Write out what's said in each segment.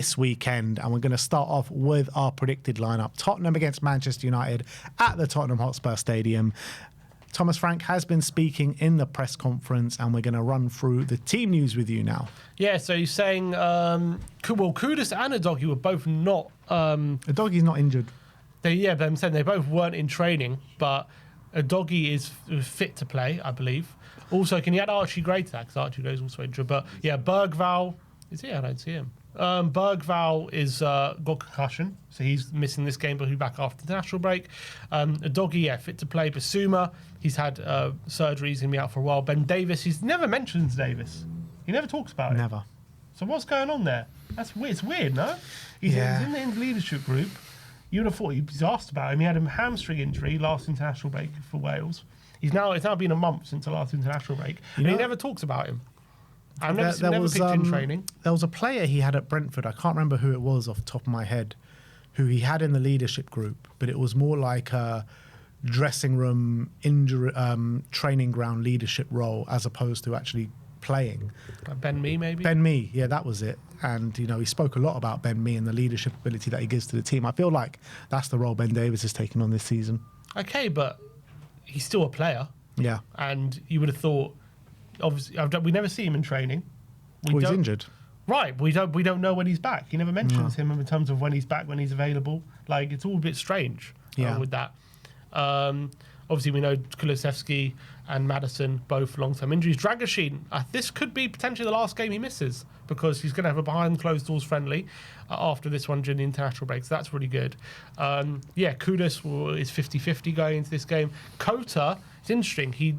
this weekend, and we're going to start off with our predicted lineup. Tottenham against Manchester United at the Tottenham Hotspur Stadium. Thomas Frank has been speaking in the press conference, and we're going to run through the team news with you now. Yeah, so he's saying, Kudus and Udogie were both not... Udogie's not injured. But I'm saying they both weren't in training, but Udogie is fit to play, I believe. Also, can you add Archie Gray to that? Because Archie Gray is also injured. But yeah, Bergvall... Is he? I don't see him. Bergvall is got concussion, so he's missing this game, but he'll be back after the national break. Udogie, fit to play. Basuma, he's had surgery, he's going to be out for a while. Ben Davis, he's never mentions Davis. He never talks about it. Never. So what's going on there? That's weird. It's weird, no? He's in the leadership group. You would have thought he's asked about him. He had a hamstring injury last international break for Wales. It's now been a month since the last international break, and he never talks about him. I've never picked in training. There was a player he had at Brentford. I can't remember who it was off the top of my head, who he had in the leadership group, but it was more like a dressing room, training ground leadership role as opposed to actually playing. Like Ben Mee, maybe? Ben Mee, yeah, that was it. And, he spoke a lot about Ben Mee and the leadership ability that he gives to the team. I feel like that's the role Ben Davis is taking on this season. Okay, but he's still a player. Yeah. And you would have thought, obviously, we never see him in training. He's injured. Right, we don't know when he's back. He never mentions him in terms of when he's back, when he's available. Like, it's all a bit strange with that. Obviously, we know Kulusevski and Maddison, both long-term injuries. Dragusin, this could be potentially the last game he misses because he's going to have a behind-closed-doors friendly after this one during the international break, so that's really good. Kudus is 50-50 going into this game. Kota, it's interesting. He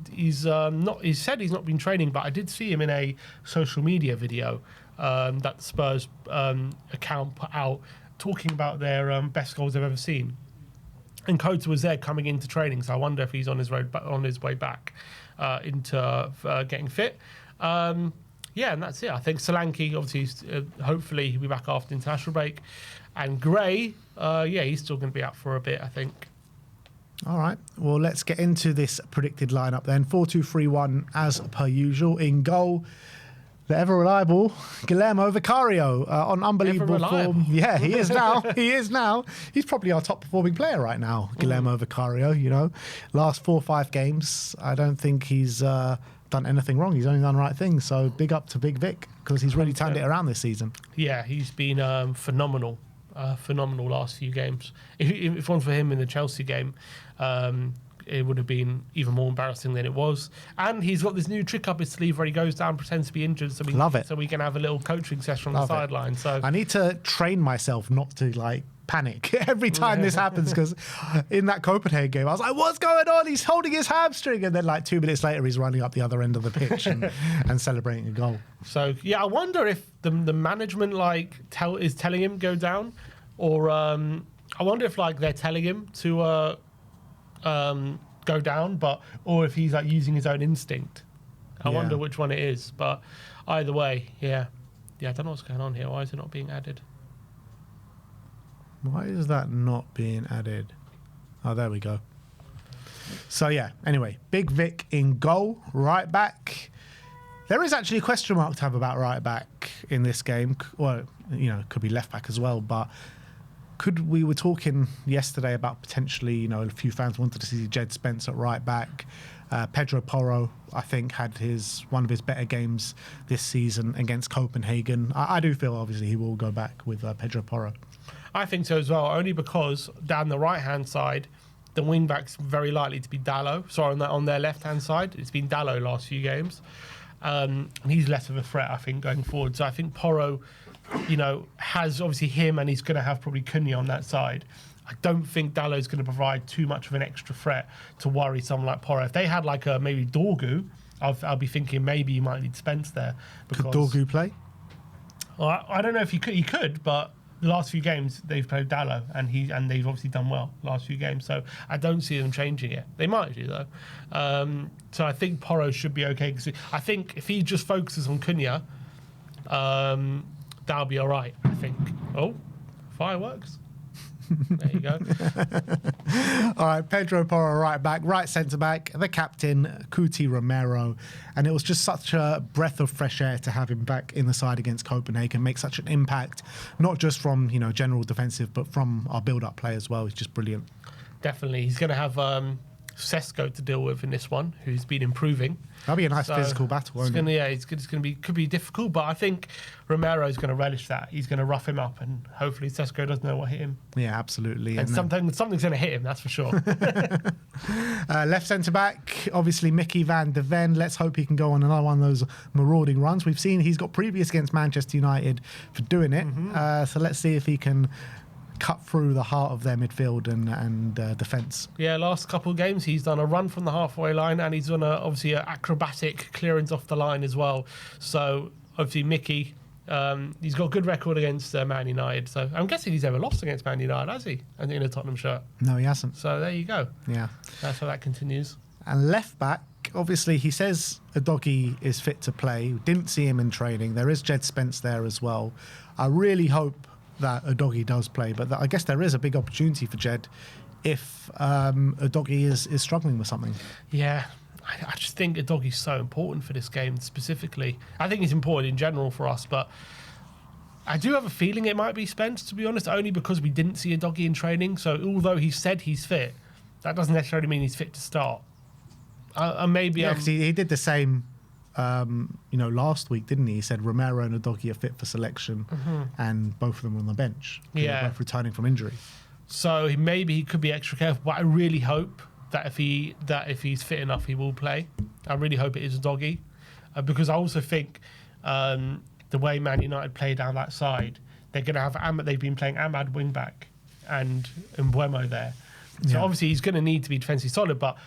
said he's not been training, but I did see him in a social media video that the Spurs account put out talking about their best goals they've ever seen. And Kota was there coming into training, so I wonder if he's on his way back into getting fit. And that's it. I think Solanke, obviously, hopefully he'll be back after international break. And Gray, he's still going to be out for a bit, I think. All right. Well, let's get into this predicted lineup then. 4-2-3-1 as per usual. In goal, the ever-reliable Guillermo Vicario on unbelievable form. Yeah, he is now. He's probably our top-performing player right now, Guillermo Vicario, Last 4 or 5 games, I don't think he's done anything wrong. He's only done the right things. So big up to Big Vic because he's really turned it around this season. Yeah, he's been phenomenal. Phenomenal last few games. If it wasn't for him in the Chelsea game, it would have been even more embarrassing than it was. And he's got this new trick up his sleeve where he goes down, pretends to be injured, so we can have a little coaching session on the sideline. So I need to train myself not to panic every time this happens, because in that Copenhagen game I was like, what's going on? He's holding his hamstring, and then 2 minutes later he's running up the other end of the pitch and celebrating a goal. So I wonder if the management is telling him go down, or I wonder if they're telling him to go down, or if he's using his own instinct. I wonder which one it is. But either way, I don't know what's going on here. Why is it not being added? Why is that not being added? Oh, there we go. So anyway, Big Vic in goal, right back. There is actually a question mark to have about right back in this game. Well, it could be left back as well, but we were talking yesterday about potentially, a few fans wanted to see Jed Spence at right back. Pedro Porro, I think, had one of his better games this season against Copenhagen. I do feel, obviously, he will go back with Pedro Porro. I think so as well, only because down the right-hand side, the wing-back's very likely to be Dalot. Sorry, on their left-hand side, it's been Dalot last few games. And he's less of a threat, I think, going forward. So I think Porro, has obviously him, and he's going to have probably Cunha on that side. I don't think Dalot's going to provide too much of an extra threat to worry someone like Porro. If they had maybe Dorgu, I'll be thinking maybe you might need Spence there. Could Dorgu play? Well, I don't know if he could, but the last few games they've played Dalot, and they've obviously done well last few games. So I don't see them changing it. They might do though. So I think Porro should be okay, because I think if he just focuses on Cunha, that'll be all right. I think. Oh, fireworks. There you go. All right, Pedro Porro right back, right centre back, the captain, Cuti Romero. And it was just such a breath of fresh air to have him back in the side against Copenhagen, make such an impact, not just from, general defensive, but from our build-up play as well. He's just brilliant. Definitely. He's going to have Sesko to deal with in this one, who's been improving. That'll be a nice physical battle, won't it? Yeah, it's going to be, could be difficult, but I think Romero's going to relish that. He's going to rough him up, and hopefully Sesko doesn't know what hit him. Yeah, absolutely. And something's going to hit him, that's for sure. Left centre-back, obviously Mickey van de Ven. Let's hope he can go on another one of those marauding runs. We've seen he's got previous against Manchester United for doing it. So let's see if he can cut through the heart of their midfield and defence. Yeah, last couple of games he's done a run from the halfway line, and he's done obviously an acrobatic clearance off the line as well. So obviously Mickey, he's got a good record against Man United. So I'm guessing he's never lost against Man United, has he? I think in a Tottenham shirt. No, he hasn't. So there you go. Yeah, that's how that continues. And left back, obviously he says Udogie is fit to play. Didn't see him in training. There is Jed Spence there as well. I really hope that Udogie does play, but I guess there is a big opportunity for Jed if Udogie is struggling with something. Yeah, I just think Udogie's so important for this game specifically. I think he's important in general for us, but I do have a feeling it might be Spence, to be honest, only because we didn't see Udogie in training. So although he said he's fit, that doesn't necessarily mean he's fit to start. Maybe because he did the same last week, didn't he? He said Romero and Udogie are fit for selection, and both of them on the bench. Yeah, both returning from injury. So maybe he could be extra careful, but I really hope that if he's fit enough, he will play. I really hope it is Udogie, because I also think the way Man United play down that side, they're going to have they've been playing Ahmad wing back and Mbeumo there. So obviously he's going to need to be defensively solid, but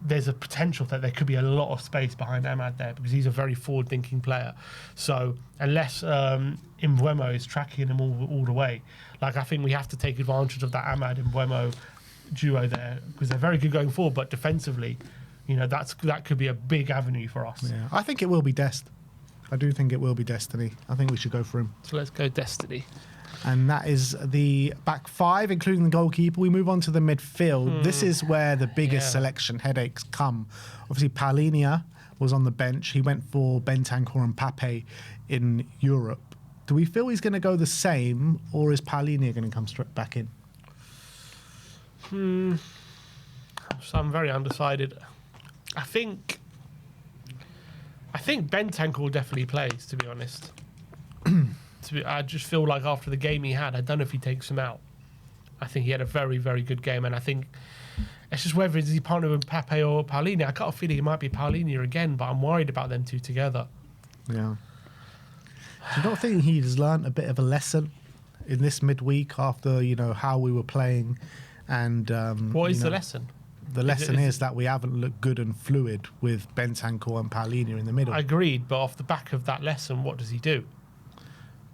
there's a potential that there could be a lot of space behind Ahmad there because he's a very forward-thinking player. So unless Mbeumo is tracking him all the way, I think we have to take advantage of that Ahmad and Mbeumo duo there because they're very good going forward, but defensively, that could be a big avenue for us. Yeah, I think it will be Dest. I do think it will be Destiny. I think we should go for him. So let's go Destiny. And that is the back five, including the goalkeeper. We move on to the midfield. This is where the biggest selection headaches come. Obviously, Palhinha was on the bench. He went for Bentancur and Pape in Europe. Do we feel he's going to go the same, or is Palhinha going to come straight back in? So I'm very undecided. I think Bentancur definitely plays, to be honest. I just feel like after the game he had, I don't know if he takes him out. I think he had a very, very good game, and I think it's just whether he's partnered with Pape or Palhinha. I got a feeling it might be Palhinha again, but I'm worried about them two together. Yeah. Do you not think he's learnt a bit of a lesson in this midweek after, how we were playing? And what is the lesson? The lesson is that we haven't looked good and fluid with Bentancur and Palhinha in the middle. I agreed, but off the back of that lesson, what does he do?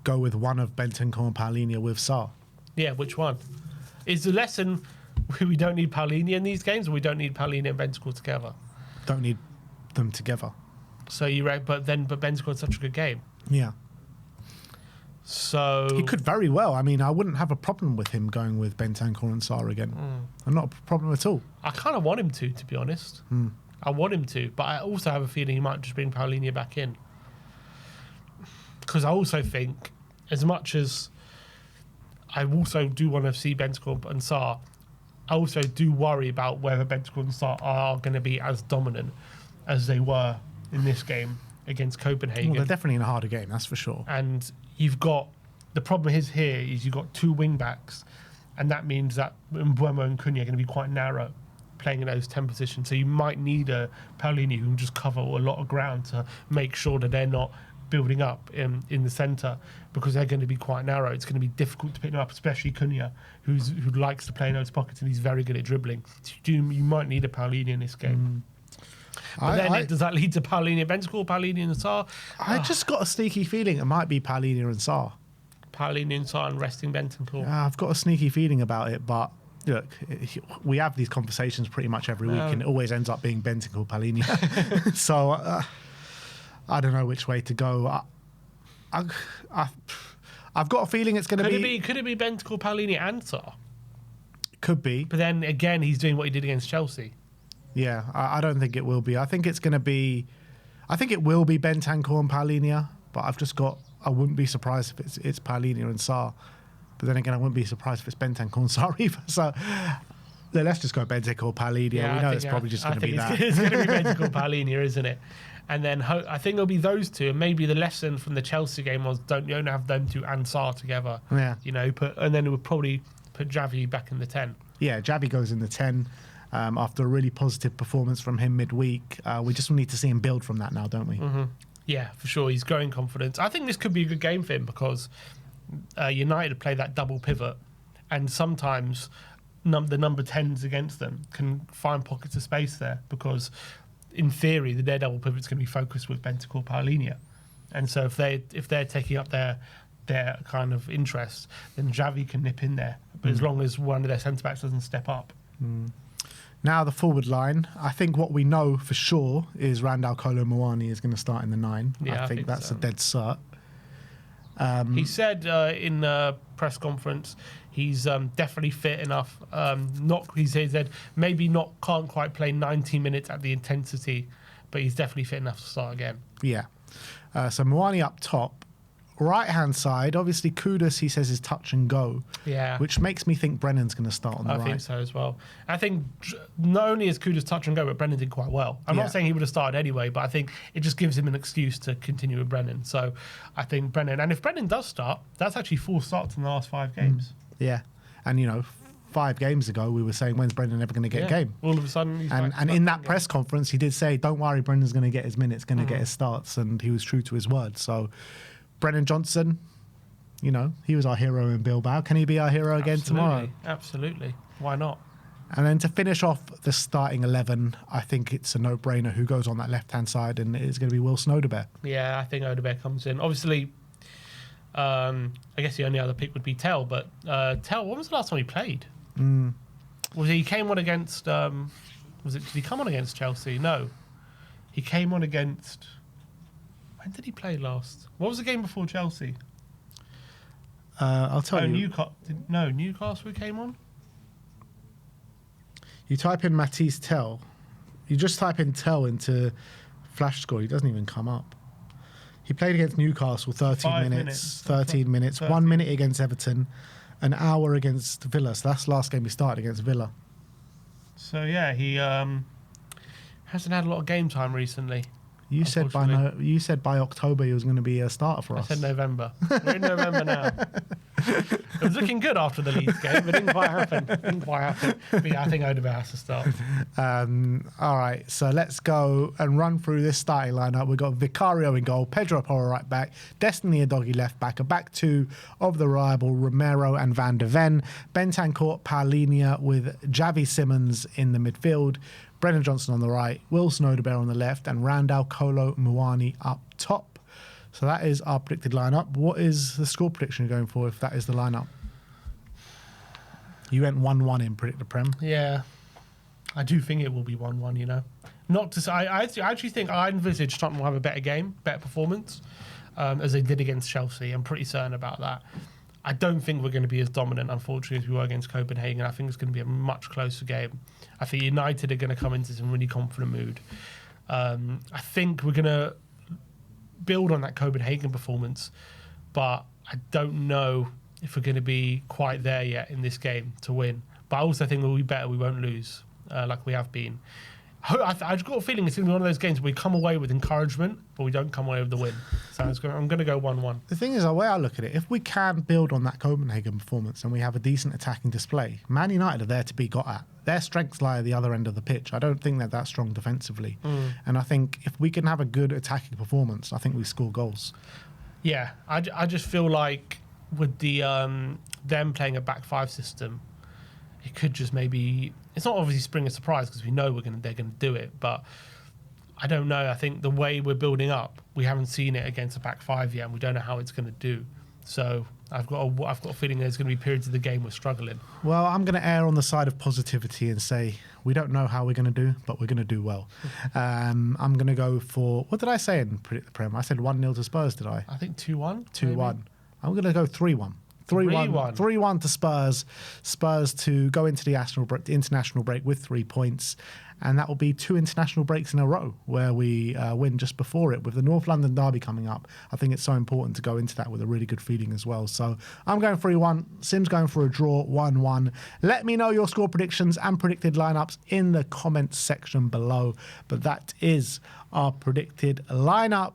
Go with one of Bentancur and Palhinha with Sarr. Yeah, which one? Is the lesson we don't need Palhinha in these games, or we don't need Palhinha and Bentancur together? Don't need them together. So but Bentancur had such a good game. Yeah. So he could very well. I mean, I wouldn't have a problem with him going with Bentancur and Sarr again. Not a problem at all. I kind of want him to be honest. I want him to, but I also have a feeling he might just bring Palhinha back in. Because I also think, as much as I also do want to see Bentancur and Sarr, I also do worry about whether Bentancur and Sarr are going to be as dominant as they were in this game against Copenhagen. Well, they're definitely in a harder game, that's for sure. And you've got, the problem is you've got two wing backs, and that means that Mbeumo and Cunha are going to be quite narrow, playing in those 10 positions. So you might need a Palhinha who can just cover a lot of ground to make sure that they're not building up in the centre, because they're going to be quite narrow. It's going to be difficult to pick them up, especially Cunha, who likes to play in those pockets and he's very good at dribbling. You might need a Palhinha in this game. But then does that lead to Palhinha, Bentancur, Palhinha and Sarr? I just got a sneaky feeling it might be Palhinha and Sarr. Palhinha and Sarr and resting Bentancur. I've got a sneaky feeling about it, but look, we have these conversations pretty much every week, and it always ends up being Bentancur, Palhinha. So I don't know which way to go. I've got a feeling it's going to be... Could it be Bentancur, Palhinha and Sarr? Could be. But then again, he's doing what he did against Chelsea. Yeah, I don't think it will be. I think it's going to be... I think it will be Bentancur and Paulinho, but I wouldn't be surprised if it's Paulinho and Sarr. But then again, I wouldn't be surprised if it's Bentancur and Sarr either. So let's just go Bentancur, Paulinho. Yeah, we know it's probably just going to be that. It's going to be Bentancur, Paulinho, isn't it? And then I think it'll be those two. And maybe the lesson from the Chelsea game was don't have them two and Sarr together. Yeah. And then it would probably put Javi back in the 10. Yeah, Javi goes in the 10. After a really positive performance from him midweek. We just need to see him build from that now, don't we? Mm-hmm. Yeah, for sure. He's growing confidence. I think this could be a good game for him because United play that double pivot, and sometimes the number 10s against them can find pockets of space there because, in theory, their double pivot's going to be focused with Bentancur, Paulinho, and so if they're taking up their kind of interest, then Javi can nip in there. But as long as one of their centre backs doesn't step up. Now the forward line. I think what we know for sure is Randall Kolo Muani is going to start in the 9. Yeah, I think that's so. A dead cert. He said in a press conference he's definitely fit enough. He said maybe can't quite play 90 minutes at the intensity, but he's definitely fit enough to start again. Yeah. So Muani up top. Right hand side, obviously Kudus, he says, is touch and go. Yeah. Which makes me think Brennan's going to start on the right. I think so as well. I think not only is Kudus touch and go, but Brennan did quite well. I'm not saying he would have started anyway, but I think it just gives him an excuse to continue with Brennan. So I think Brennan, and if Brennan does start, that's actually 4 starts in the last 5 games. Yeah. And 5 games ago, we were saying, when's Brendan ever going to get a game? All of a sudden, he's and in that press conference, he did say, don't worry, Brendan's going to get his minutes, going to get his starts, and he was true to his word. So Brennan Johnson, he was our hero in Bilbao. Can he be our hero again tomorrow? Absolutely. Why not? And then to finish off the starting 11, I think it's a no-brainer who goes on that left-hand side, and it's going to be Wilson Odobert. Yeah, I think Odobert comes in. Obviously, I guess the only other pick would be Tell, but Tell, when was the last time he played? He came on against... did he come on against Chelsea? No. He came on against... When did he play last? What was the game before Chelsea? I'll tell you. Newcastle came on? You type in Matisse Tell. You just type in Tell into Flash Score. He doesn't even come up. He played against Newcastle 13 minutes. 13 minutes. 1 minute against Everton. An hour against Villa. So that's the last game he started against Villa. So, yeah, he hasn't had a lot of game time recently. You said by October he was going to be a starter for us. I said November. We're in November now. It was looking good after the Leeds game, but it didn't quite happen. But yeah, I think Odobert has to start. All right, so let's go and run through this starting lineup. We've got Vicario in goal, Pedro Porro right back, Destiny Udogie left back, a back 2 of the rival Romero and Van de Ven, Bentancur, Paulinho with Javi Simmons in the midfield, Brennan Johnson on the right, Wilson Odobert on the left, and Randall Kolo Muani up top. So that is our predicted lineup. What is the score prediction you're going for if that is the lineup? You went 1-1 in Predict the Prem. Yeah. I do think it will be 1-1, Not to say, I actually think I envisage Tottenham will have a better game, better performance, as they did against Chelsea. I'm pretty certain about that. I don't think we're going to be as dominant, unfortunately, as we were against Copenhagen. I think it's going to be a much closer game. I think United are going to come into some really confident mood. I think we're going to build on that Copenhagen performance, but I don't know if we're going to be quite there yet in this game to win. But I also think we'll be better. We won't lose like we have been. I've got a feeling it's going to be one of those games where we come away with encouragement, but we don't come away with the win. So I'm going to go 1-1. The thing is, the way I look at it, if we can build on that Copenhagen performance and we have a decent attacking display, Man United are there to be got at. Their strengths lie at the other end of the pitch. I don't think they're that strong defensively. And I think if we can have a good attacking performance, I think we score goals. Yeah, I just feel like with the them playing a back 5 system, it could just maybe... It's not obviously spring a surprise because we know they're going to do it, but I don't know. I think the way we're building up, we haven't seen it against a back 5 yet, and we don't know how it's going to do. So I've got a feeling there's going to be periods of the game we're struggling. Well, I'm going to err on the side of positivity and say we don't know how we're going to do, but we're going to do well. I'm going to go for... What did I say in Predict the Prem? I said 1-0 to Spurs, did I? I think 2-1. 2-1. I'm going to go 3-1. 3-1. 3-1 to Spurs. Spurs to go into the international break with 3 points. And that will be 2 international breaks in a row where we win just before it. With the North London derby coming up, I think it's so important to go into that with a really good feeling as well. So I'm going 3-1. Sim's going for a draw, 1-1. Let me know your score predictions and predicted lineups in the comments section below. But that is our predicted lineup.